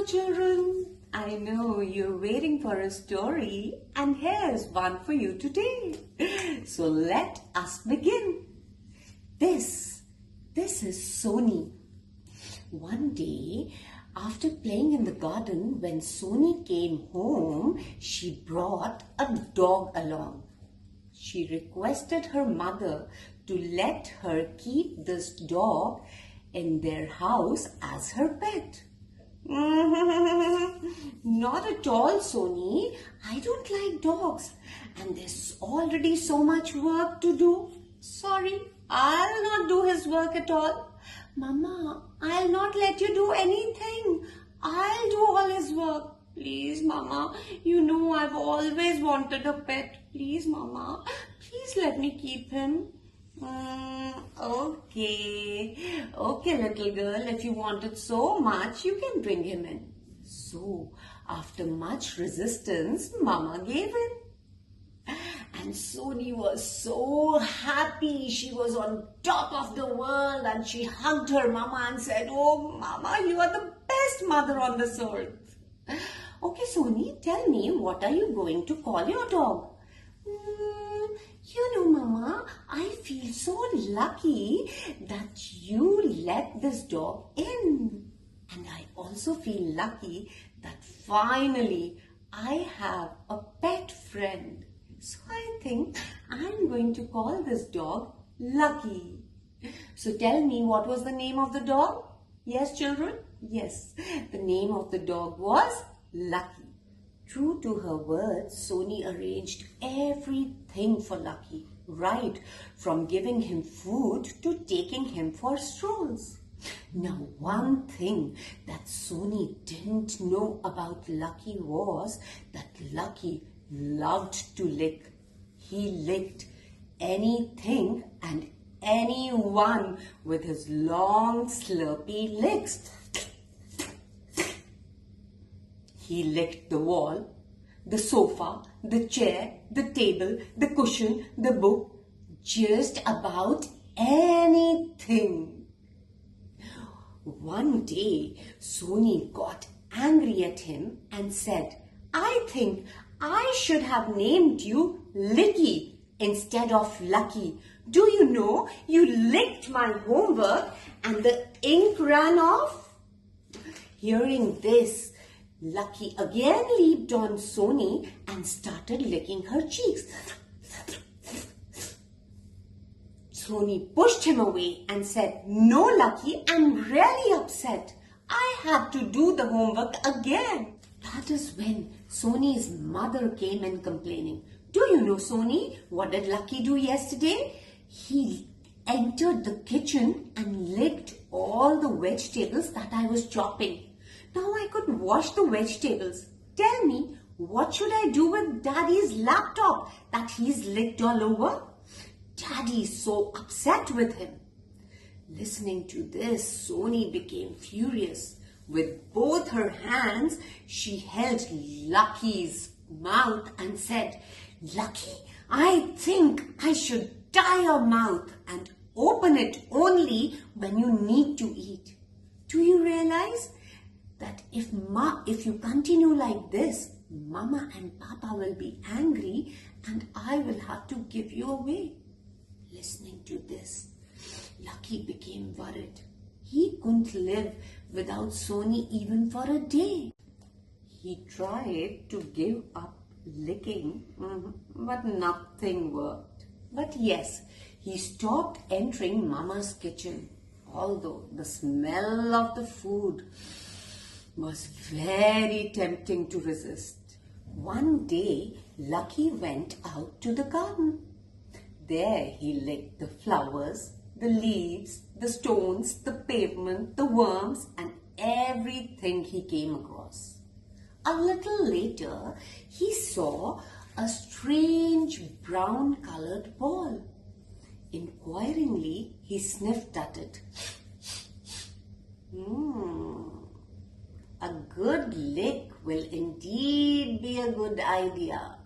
children. I know you're waiting for a story, and here's one for you today. So let us begin. This is Soni. One day, after playing in the garden, when Soni came home, she brought a dog along. She requested her mother to let her keep this dog in their house as her pet. Not at all, Soni. I don't like dogs, and there's already so much work to do. Sorry, I'll not do his work at all. Mama, I'll not let you do anything. I'll do all his work. Please, Mama. You know I've always wanted a pet. Please, Mama. Please let me keep him. Okay, little girl, if you want it so much, you can bring him in. So, after much resistance, Mama gave in. And Soni was so happy. She was on top of the world and she hugged her Mama and said, "Oh, Mama, you are the best mother on this earth." Okay, Soni, tell me, what are you going to call your dog? Mama, I feel so lucky that you let this dog in. And I also feel lucky that finally I have a pet friend. So I think I'm going to call this dog Lucky. So tell me, what was the name of the dog? Yes, children? Yes, the name of the dog was Lucky. True to her words, Soni arranged everything for Lucky, right from giving him food to taking him for strolls. Now, one thing that Soni didn't know about Lucky was that Lucky loved to lick. He licked anything and anyone with his long, slurpy licks. He licked the wall, the sofa, the chair, the table, the cushion, the book, just about anything. One day, Soni got angry at him and said, "I think I should have named you Licky instead of Lucky. Do you know you licked my homework and the ink ran off?" Hearing this, Lucky again leaped on Soni and started licking her cheeks. Soni pushed him away and said, "No, Lucky, I'm really upset. I have to do the homework again." That is when Soni's mother came in complaining. "Do you know, Soni, what did Lucky do yesterday? He entered the kitchen and licked all the vegetables that I was chopping. Now I could wash the vegetables. Tell me, what should I do with Daddy's laptop that he's licked all over?" Daddy is so upset with him. Listening to this, Soni became furious. With both her hands, she held Lucky's mouth and said, "Lucky, I think I should tie your mouth and open it only when you need to eat. Do you realize that if you continue like this, Mama and Papa will be angry and I will have to give you away?" Listening to this, Lucky became worried. He couldn't live without Soni even for a day. He tried to give up licking, but nothing worked. But yes, he stopped entering Mama's kitchen, although the smell of the food was very tempting to resist. One day, Lucky went out to the garden. There he licked the flowers, the leaves, the stones, the pavement, the worms, and everything he came across. A little later, he saw a strange brown-colored ball. Inquiringly, he sniffed at it. A good lick will indeed be a good idea.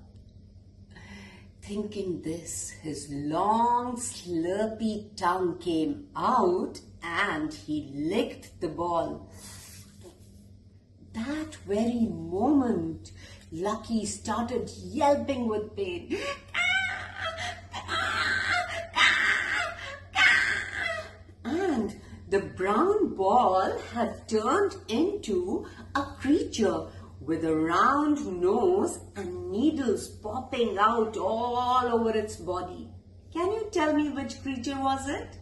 Thinking this, his long, slurpy tongue came out and he licked the ball. that very moment, Lucky started yelping with pain. And the brown ball had turned into a creature with a round nose and needles popping out all over its body. Can you tell me which creature was it?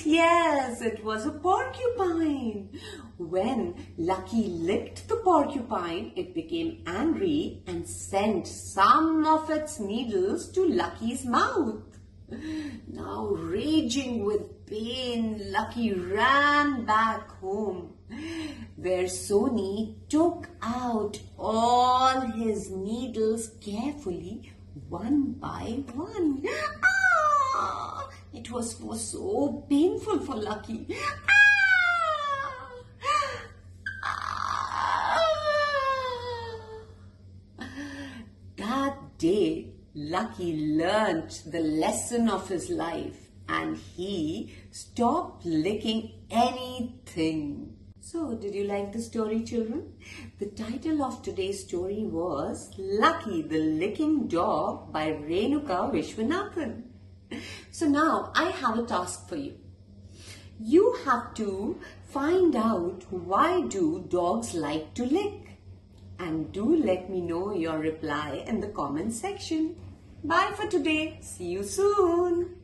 Yes, it was a porcupine. When Lucky licked the porcupine, it became angry and sent some of its needles to Lucky's mouth. Now, raging with pain, Lucky ran back home, where Sony took out all his needles carefully, one by one. Ah! It was so painful for Lucky. That day, Lucky learnt the lesson of his life and he stopped licking anything. So, did you like the story, children? The title of today's story was Lucky the Licking Dog by Renuka Vishwanathan. So now I have a task for you. You have to find out why do dogs like to lick? And do let me know your reply in the comment section. Bye for today. See you soon.